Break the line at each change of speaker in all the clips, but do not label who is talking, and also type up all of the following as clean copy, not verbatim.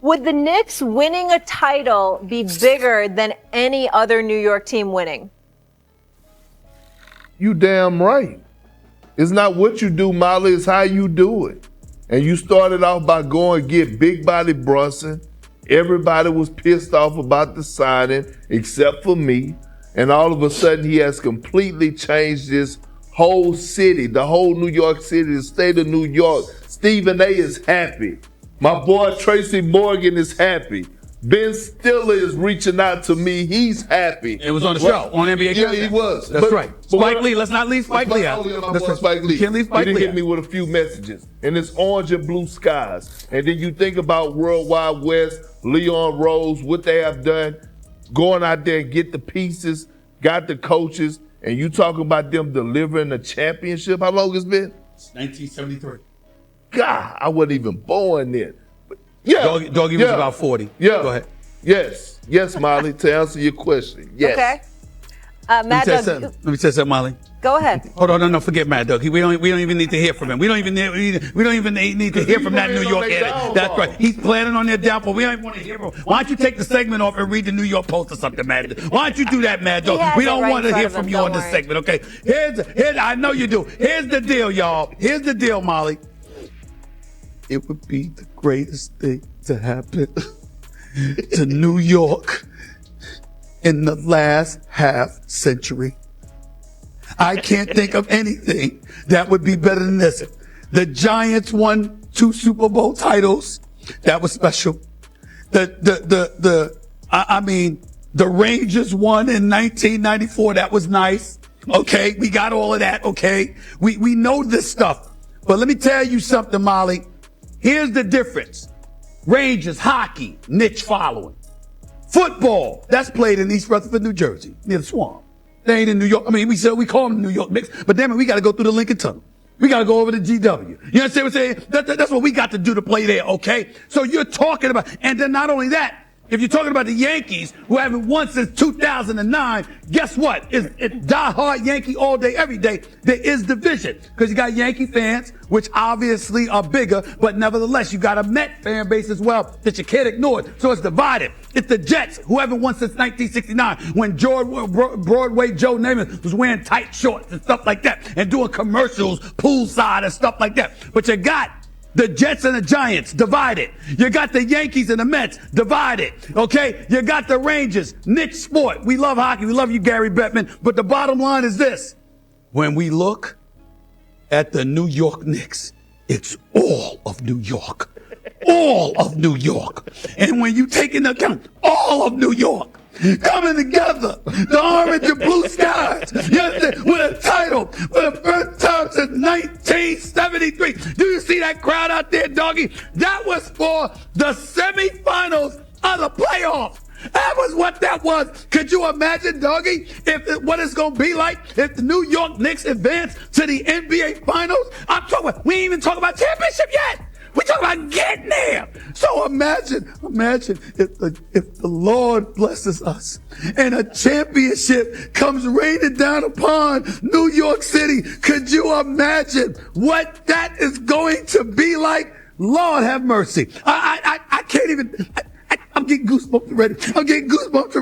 Would the Knicks winning a title be bigger than any other New York team winning?
You damn right. It's not what you do, Molly, it's how you do it. And you started off by going and get Big Body Brunson. Everybody was pissed off about the signing, except for me. And all of a sudden, he has completely changed this whole city, the whole New York City, the state of New York. Stephen A. is happy. My boy Tracy Morgan is happy. Ben Stiller is reaching out to me. He's happy.
It was on the show, on NBA.
Yeah, he was.
That's right. Spike Lee, let's not leave Spike Lee out.
That's right. Spike Lee.
You can't leave Spike Lee
He didn't hit
out.
me with a few messages. And it's orange and blue skies. And then you think about World Wide West, Leon Rose, what they have done, going out there and get the pieces, got the coaches, and you talking about them delivering a championship. How long it's been?
1973.
God, I wasn't even born then. But yeah.
Doggy was about 40.
Yeah.
Go ahead.
Yes, Molly, to answer your question. Yes.
Okay. Mad Dog,
Let me say something, Molly.
go ahead.
Hold on, no, forget Mad Dog. We don't even need to hear from him. We don't even need to hear from that New York edit. That's right. He's planning on their downfall. We don't even want to hear from him. Why don't you take the segment off and read the New York Post or something, Mad Dog? Why don't you do that, Mad Dog? We don't want to hear from you on this segment, okay? Here's I know you do. Here's the deal, y'all. Here's the deal, Molly. It would be the greatest thing to happen to New York in the last half century. I can't think of anything that would be better than this. The Giants won 2 Super Bowl titles. That was special. The Rangers won in 1994. That was nice. Okay. We got all of that. Okay. We know this stuff. But let me tell you something, Molly. Here's the difference. Rangers, hockey, niche following. Football, that's played in East Rutherford, New Jersey, near the Swamp. They ain't in New York. I mean, we call them New York Knicks, but damn it, we got to go through the Lincoln Tunnel. We got to go over to GW. You understand what I'm saying? That's what we got to do to play there, okay? So you're talking about, and then not only that, if you're talking about the Yankees, who haven't won since 2009, guess what? It's die-hard Yankee all day, every day. There is division. Because you got Yankee fans, which obviously are bigger, but nevertheless, you got a Met fan base as well that you can't ignore it. So it's divided. It's the Jets, who haven't won since 1969, when Broadway Joe Namath was wearing tight shorts and stuff like that, and doing commercials, poolside and stuff like that. But you got the Jets and the Giants, divided. You got the Yankees and the Mets, divided. Okay? You got the Rangers, niche sport. We love hockey. We love you, Gary Bettman. But the bottom line is this. When we look at the New York Knicks, it's all of New York. All of New York. And when you take into account all of New York coming together, the orange and blue skies, with a title for the first time since 1973. Do you see that crowd out there, doggy? That was for the semifinals of the playoffs. That was what that was. Could you imagine, doggy, what it's going to be like if the New York Knicks advance to the NBA Finals? We ain't even talking about championship yet. We talking about getting there. So imagine if the Lord blesses us and a championship comes raining down upon New York City. Could you imagine what that is going to be like? Lord have mercy. I can't even. I'm getting goosebumps already. I'm getting goosebumps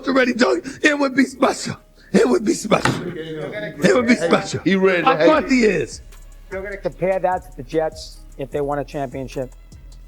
already, Joey. It would be special. It would be special.
He ready.
Of course he is.
You're going to compare that to the Jets if they won a championship?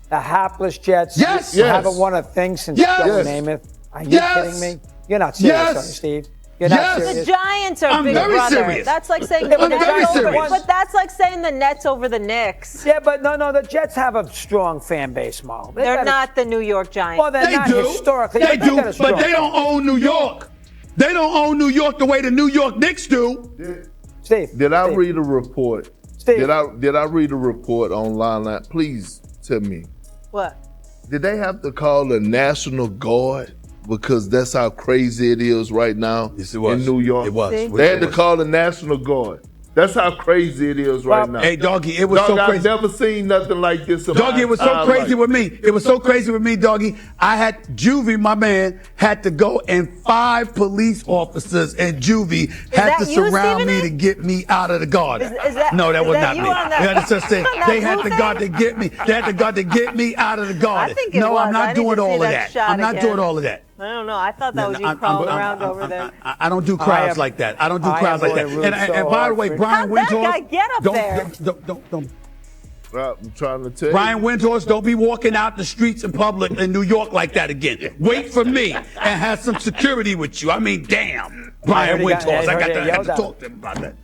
The hapless Jets
Yes.
haven't won a thing since Joe Namath. Are you kidding me? You're not serious, are you, Steve? You're not
The
serious.
Giants are
I'm
big
very
brother.
serious.
That's like saying
I'm
the
very
Nets over,
serious.
but that's like saying the Nets over the Knicks.
Yeah, but no, the Jets have a strong fan base, Mo.
They're not the New York Giants.
Well, they're
They
not
do.
historically.
They do,
got a strong
but they don't own New York. They don't own New York the way the New York Knicks do.
Steve.
Did I read a report?
Steve.
Did I read a report online? Please tell me.
What?
Did they have to call the National Guard because that's how crazy it is right now
Yes, it was.
in New York?
It was.
See?
They had to call the National Guard. That's how crazy it is right now.
Hey, Doggy, it was so
I've
crazy.
never seen nothing like this.
Doggy, it was so crazy with me. It was so crazy with me, Doggy. I had Juvie, my man, had to go, and 5 police officers and Juvie had to surround me to get me out of the garden. No, that was not me. They had to guard to get me. They had to guard to get me out of the garden. No, I'm not doing all of that. I'm not doing all of that.
I don't know. I thought that was you crawling around over there.
I don't do crowds like that. I don't do crowds like that. And by the way, Brian Windhorst,
guy get up there?
I'm trying to tell you.
Brian Windhorst, don't be walking out the streets in public in New York like that again. Wait for me and have some security with you. I mean, damn. Brian Windhorst, I got to talk to him about that.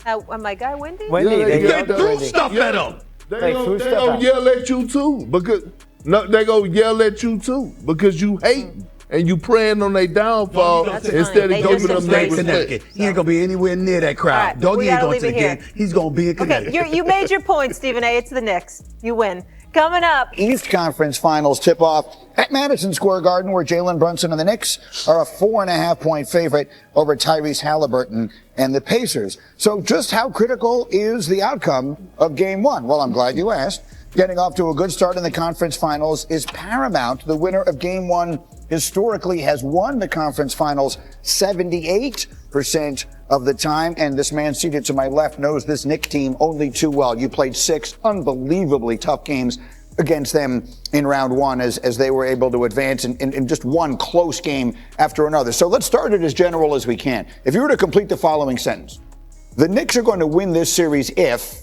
My guy Wendy?
They threw stuff at him.
They gonna yell at you too because they gonna yell at you too because you hate and you praying on their downfall instead of giving them their respect.
He ain't gonna be anywhere near that crowd.
Right,
Doggy ain't going to the
here.
game. He's gonna be in Connecticut.
Okay, you made your point, Stephen A. It's the Knicks. You win. Coming up,
East Conference Finals tip-off at Madison Square Garden, where Jalen Brunson and the Knicks are a 4.5-point favorite over Tyrese Halliburton and the Pacers. So just how critical is the outcome of Game 1? Well, I'm glad you asked. Getting off to a good start in the conference finals is paramount. The winner of Game 1 historically has won the conference finals 78% of the time. And this man seated to my left knows this Knicks team only too well. You played 6 unbelievably tough games against them in round 1 as they were able to advance in just one close game after another. So let's start it as general as we can. If you were to complete the following sentence, the Knicks are going to win this series if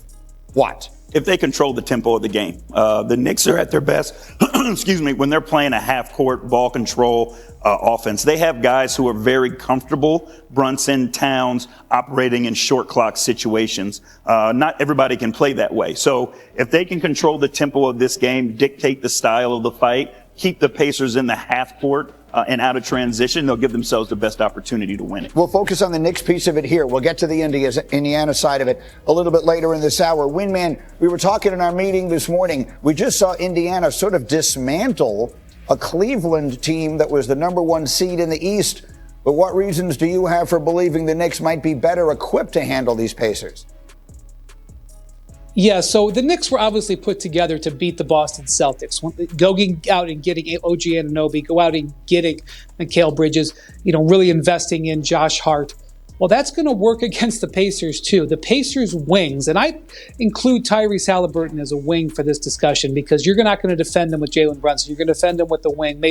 what?
If they control the tempo of the game. The Knicks are at their best, excuse me, when they're playing a half-court ball control offense. They have guys who are very comfortable, Brunson, Towns, operating in short clock situations. Not everybody can play that way. So if they can control the tempo of this game, dictate the style of the fight, keep the Pacers in the half court and out of transition, they'll give themselves the best opportunity to win it.
We'll focus on the Knicks piece of it here. We'll get to the Indiana side of it a little bit later in this hour. Windman, we were talking in our meeting this morning. We just saw Indiana sort of dismantle a Cleveland team that was the number 1 seed in the East. But what reasons do you have for believing the Knicks might be better equipped to handle these Pacers?
Yeah, so the Knicks were obviously put together to beat the Boston Celtics. Going out and getting OG Anunoby, go out and getting Mikal Bridges, really investing in Josh Hart. Well, that's going to work against the Pacers too. The Pacers' wings, and I include Tyrese Halliburton as a wing for this discussion because you're not going to defend them with Jalen Brunson. You're going to defend them with the wing,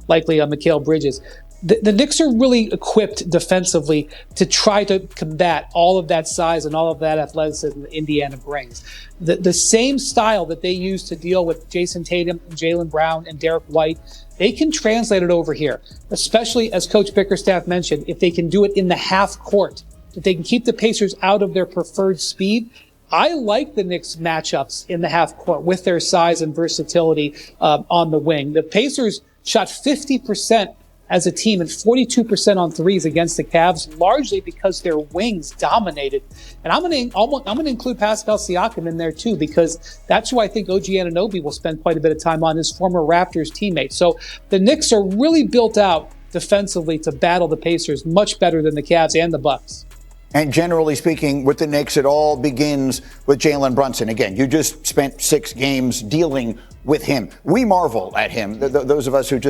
likely on Mikal Bridges. The Knicks are really equipped defensively to try to combat all of that size and all of that athleticism that Indiana brings. The same style that they use to deal with Jason Tatum, and Jaylen Brown, and Derek White, they can translate it over here, especially as Coach Bickerstaff mentioned, if they can do it in the half court, if they can keep the Pacers out of their preferred speed. I like the Knicks matchups in the half court with their size and versatility on the wing. The Pacers shot 50% as a team and 42% on threes against the Cavs, largely because their wings dominated. And I'm going to include Pascal Siakam in there too, because that's who I think OG Anunoby will spend quite a bit of time on, his former Raptors teammate. So the Knicks are really built out defensively to battle the Pacers much better than the Cavs and the Bucks.
And generally speaking, with the Knicks, it all begins with Jalen Brunson. Again, you just spent 6 games dealing with him. We marvel at him. Those of us who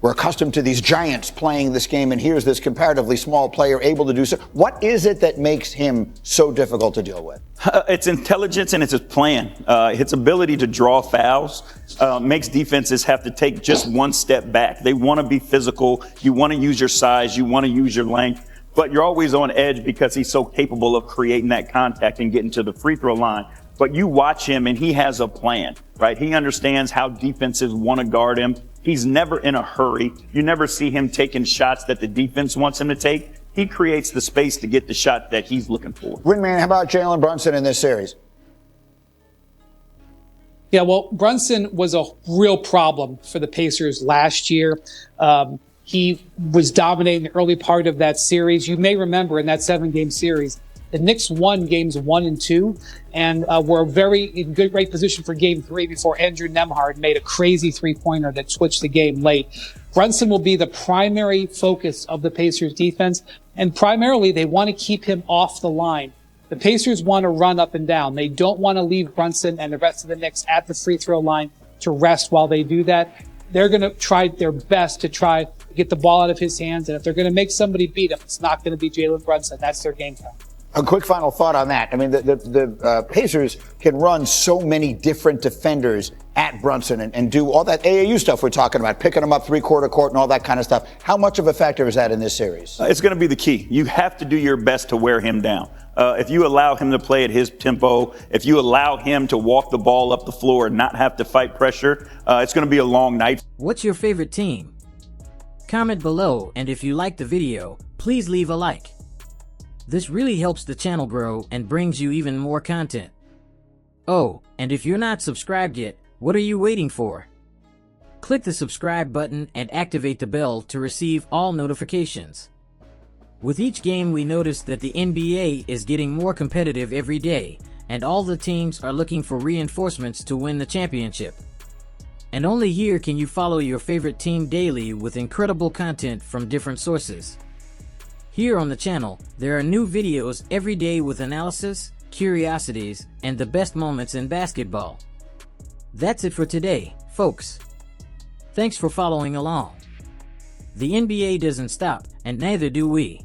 we're accustomed to these giants playing this game, and here's this comparatively small player able to do so. What is it that makes him so difficult to deal with?
It's intelligence and it's his plan. His ability to draw fouls makes defenses have to take just one step back. They want to be physical. You want to use your size. You want to use your length. But you're always on edge because he's so capable of creating that contact and getting to the free throw line. But you watch him and he has a plan, right? He understands how defenses want to guard him. He's never in a hurry. You never see him taking shots that the defense wants him to take. He creates the space to get the shot that he's looking for.
Windman, how about Jalen Brunson in this series?
Yeah, well, Brunson was a real problem for the Pacers last year. He was dominating the early part of that series. You may remember in that 7-game series, the Knicks won games 1 and 2 and were in great position for game 3 before Andrew Nembhard made a crazy 3-pointer that switched the game late. Brunson will be the primary focus of the Pacers defense, and primarily they want to keep him off the line. The Pacers want to run up and down. They don't want to leave Brunson and the rest of the Knicks at the free throw line to rest while they do that. They're going to try their best to try to get the ball out of his hands. And if they're going to make somebody beat him, it's not going to be Jalen Brunson. That's their game plan.
A quick final thought on that. I mean, the Pacers can run so many different defenders at Brunson and do all that AAU stuff we're talking about, picking them up three-quarter court and all that kind of stuff. How much of a factor is that in this series?
It's going to be the key. You have to do your best to wear him down. If you allow him to play at his tempo, if you allow him to walk the ball up the floor and not have to fight pressure, it's going to be a long night.
What's your favorite team? Comment below, and if you liked the video, please leave a like. This really helps the channel grow and brings you even more content. Oh, and if you're not subscribed yet, what are you waiting for? Click the subscribe button and activate the bell to receive all notifications. With each game, we notice that the NBA is getting more competitive every day, and all the teams are looking for reinforcements to win the championship. And only here can you follow your favorite team daily with incredible content from different sources. Here on the channel, there are new videos every day with analysis, curiosities, and the best moments in basketball. That's it for today, folks. Thanks for following along. The NBA doesn't stop, and neither do we.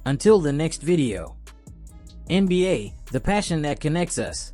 Until the next video. NBA, the passion that connects us.